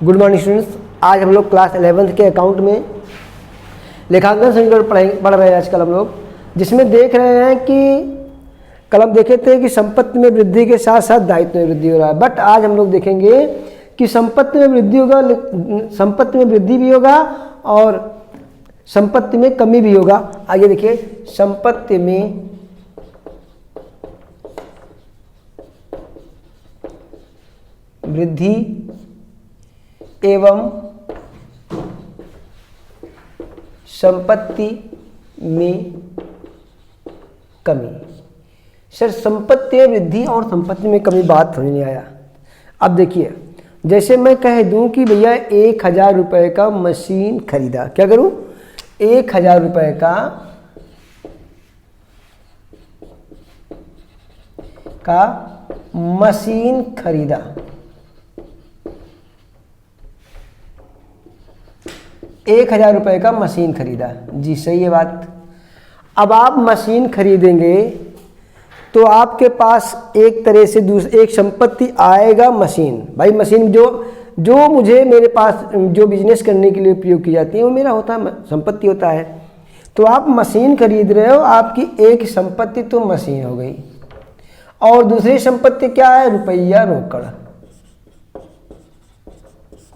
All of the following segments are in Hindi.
Good morning students. आज हम लोग क्लास 11th के अकाउंट में लेखांकन समीकरण पढ़ रहे हैं आजकल हम लोग, जिसमें देख रहे हैं कि कल हम देखे थे कि संपत्ति में वृद्धि के साथ साथ दायित्व में वृद्धि हो रहा है। बट आज हम लोग देखेंगे कि संपत्ति में वृद्धि होगा, संपत्ति में वृद्धि भी होगा और संपत्ति में कमी भी होगा। आगे देखिए, संपत्ति में वृद्धि एवं संपत्ति में कमी। सर, संपत्ति में वृद्धि और संपत्ति में कमी बात समझ नहीं आया। अब देखिए, जैसे मैं कह दूं कि भैया 1000 रुपये का मशीन खरीदा, क्या करूं? 1000 रुपये का मशीन खरीदा। 1000 रुपये का मशीन खरीदा, जी सही है बात। अब आप मशीन खरीदेंगे तो आपके पास एक तरह से एक संपत्ति आएगा मशीन। भाई मशीन जो मुझे मेरे पास जो बिजनेस करने के लिए उपयोग की जाती है वो मेरा होता है, संपत्ति होता है। तो आप मशीन खरीद रहे हो, आपकी एक संपत्ति तो मशीन हो गई और दूसरी संपत्ति क्या है? रुपया रोकड़,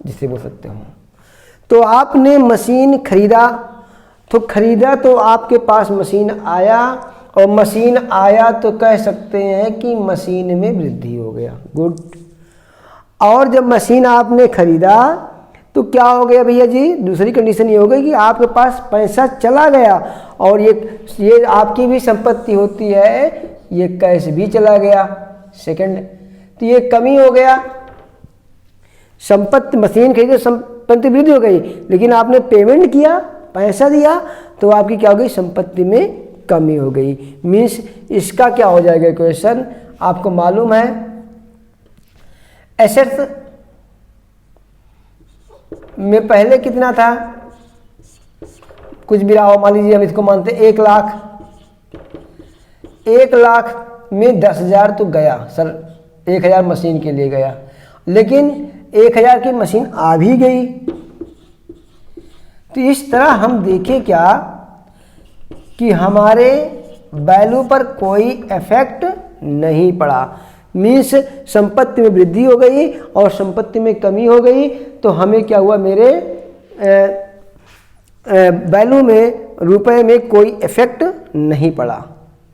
जिसे बोल सकते हो। तो आपने मशीन खरीदा तो आपके पास मशीन आया और मशीन आया तो कह सकते हैं कि मशीन में वृद्धि हो गया। गुड। और जब मशीन आपने खरीदा तो क्या हो गया भैया जी? दूसरी कंडीशन ये हो गई कि आपके पास पैसा चला गया और ये आपकी भी संपत्ति होती है, ये कैश भी चला गया। सेकंड, तो ये कमी हो गया। संपत्ति मशीन खरीदे, संपत्ति वृद्धि हो गई, लेकिन आपने पेमेंट किया, पैसा दिया, तो आपकी क्या हो गई? संपत्ति में कमी हो गई। मीन्स इसका क्या हो जाएगा क्वेश्चन? आपको मालूम है एसेट्स में पहले कितना था? कुछ भी रहा हो, मान लीजिए हम इसको मानते 1 लाख। 1 लाख में 10,000 तो गया सर, 1000 मशीन के लिए गया, लेकिन 1000 की मशीन आ भी गई। तो इस तरह हम देखें क्या कि हमारे वैल्यू पर कोई इफेक्ट नहीं पड़ा। मीन्स संपत्ति में वृद्धि हो गई और संपत्ति में कमी हो गई, तो हमें क्या हुआ? मेरे वैल्यू में, रुपए में कोई इफेक्ट नहीं पड़ा।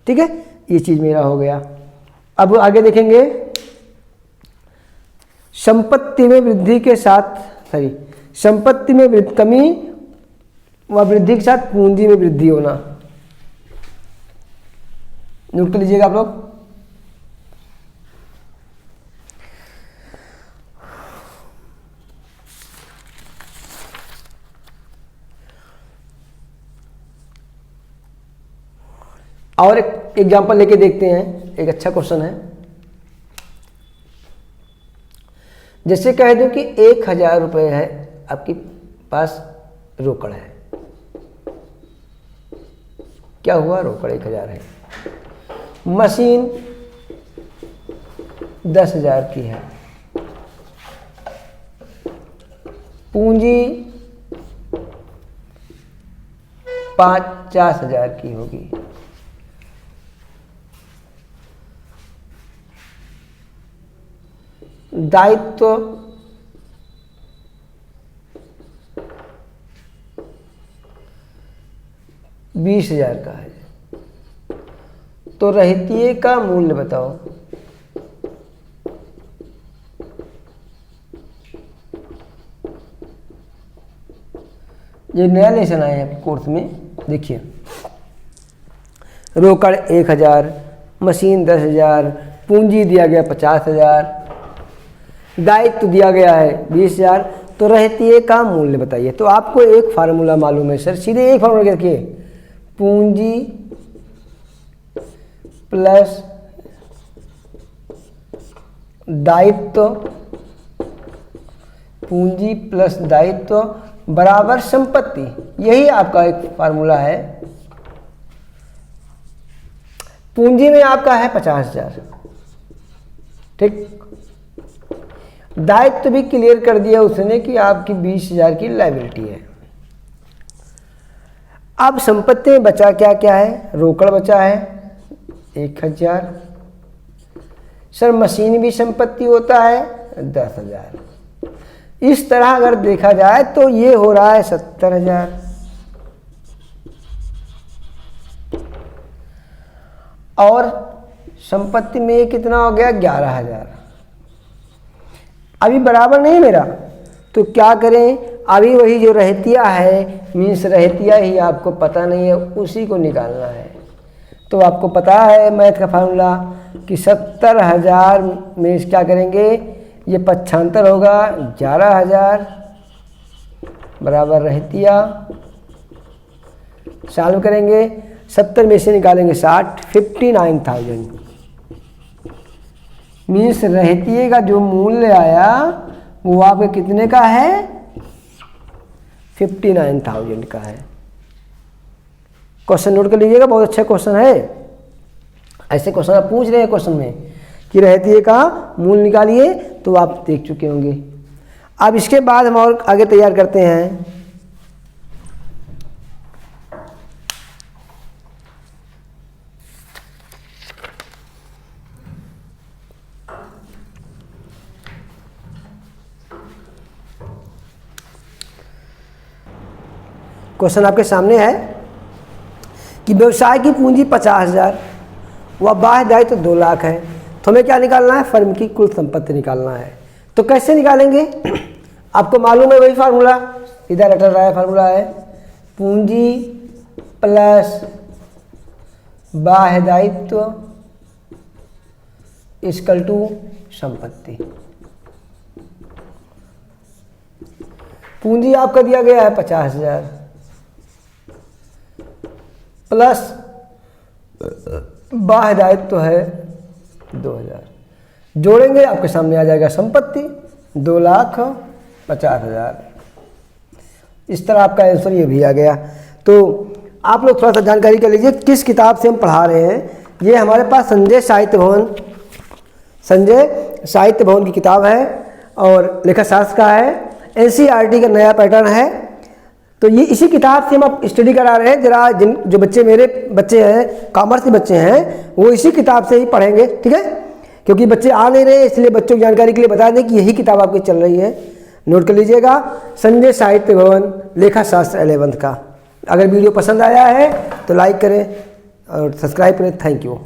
ठीक है, ये चीज़ मेरा हो गया। अब आगे देखेंगे, संपत्ति में वृद्धि के साथ संपत्ति में कमी व वृद्धि के साथ पूंजी में वृद्धि होना। नोट कर लीजिएगा आप लोग। और एक एग्जांपल लेके देखते हैं, एक अच्छा क्वेश्चन है। जैसे कह दो कि 1000 रुपये है आपके पास, रोकड़ है। क्या हुआ? रोकड़ 1000 है। मशीन 10,000 की है। पूंजी 50,000 की होगी। दायित्व 20,000 का है। तो रहतिये का मूल्य बताओ। ये नया लेसन आया है कोर्स में, देखिए। रोकड़ 1000, मशीन 10,000, पूंजी दिया गया 50,000, दायित्व दिया गया है 20,000। तो रहतिये का मूल्य बताइए। तो आपको एक फार्मूला मालूम है सर, सीधे एक फार्मूला रखिए, पूंजी प्लस दायित्व, पूंजी प्लस दायित्व बराबर संपत्ति। यही आपका एक फार्मूला है। पूंजी में आपका है 50,000, ठीक। दायित्व भी क्लियर कर दिया उसने कि आपकी 20,000 की लायबिलिटी है। अब संपत्ति में बचा क्या क्या है? रोकड़ बचा है 1,000। सर मशीन भी संपत्ति होता है 10,000। इस तरह अगर देखा जाए तो ये हो रहा है 70,000। और संपत्ति में ये कितना हो गया? 11,000। अभी बराबर नहीं मेरा, तो क्या करें? अभी वही जो रहतिया है, मीन्स रहतिया ही आपको पता नहीं है, उसी को निकालना है। तो आपको पता है मैथ का फार्मूला कि 70,000 में क्या करेंगे? ये पक्षांतर होगा 11,000 बराबर रहतिया। सॉल्व करेंगे, 70 में से निकालेंगे 60, 59,000 मीन्स रहतिये का जो मूल्य आया वो आपके कितने का है? 59,000 का है। क्वेश्चन नोट कर लीजिएगा, बहुत अच्छा क्वेश्चन है। ऐसे क्वेश्चन आप पूछ रहे हैं क्वेश्चन में कि रहतिये का मूल्य निकालिए, तो आप देख चुके होंगे। अब इसके बाद हम और आगे तैयार करते हैं। क्वेश्चन आपके सामने है कि व्यवसाय की पूंजी 50,000 व बाह्य दायित्व 2 लाख है, तो हमें क्या निकालना है? फर्म की कुल संपत्ति निकालना है। तो कैसे निकालेंगे? आपको मालूम है वही फार्मूला, सीधा रटा रहा है फार्मूला है पूंजी प्लस बाह्य दायित्व इक्वल टू संपत्ति। पूंजी आपका दिया गया है 50,000 प्लस बाह्य दायित्व है 2,000, जोड़ेंगे आपके सामने आ जाएगा संपत्ति 2,50,000। इस तरह आपका आंसर ये भी आ गया। तो आप लोग थोड़ा सा जानकारी कर लीजिए किस किताब से हम पढ़ा रहे हैं। ये हमारे पास संजय साहित्य भवन की किताब है और लेखा शास्त्र का है, NCERT का नया पैटर्न है। तो ये इसी किताब से हम आप स्टडी करा रहे हैं। जरा जो बच्चे मेरे बच्चे हैं, कॉमर्स के बच्चे हैं, वो इसी किताब से ही पढ़ेंगे, ठीक है? क्योंकि बच्चे आ नहीं रहे, इसलिए बच्चों की जानकारी के लिए बता दें कि यही किताब आपकी चल रही है। नोट कर लीजिएगा, संजय साहित्य भवन लेखा शास्त्र 11th का। अगर वीडियो पसंद आया है तो लाइक करें और सब्सक्राइब करें। Thank you.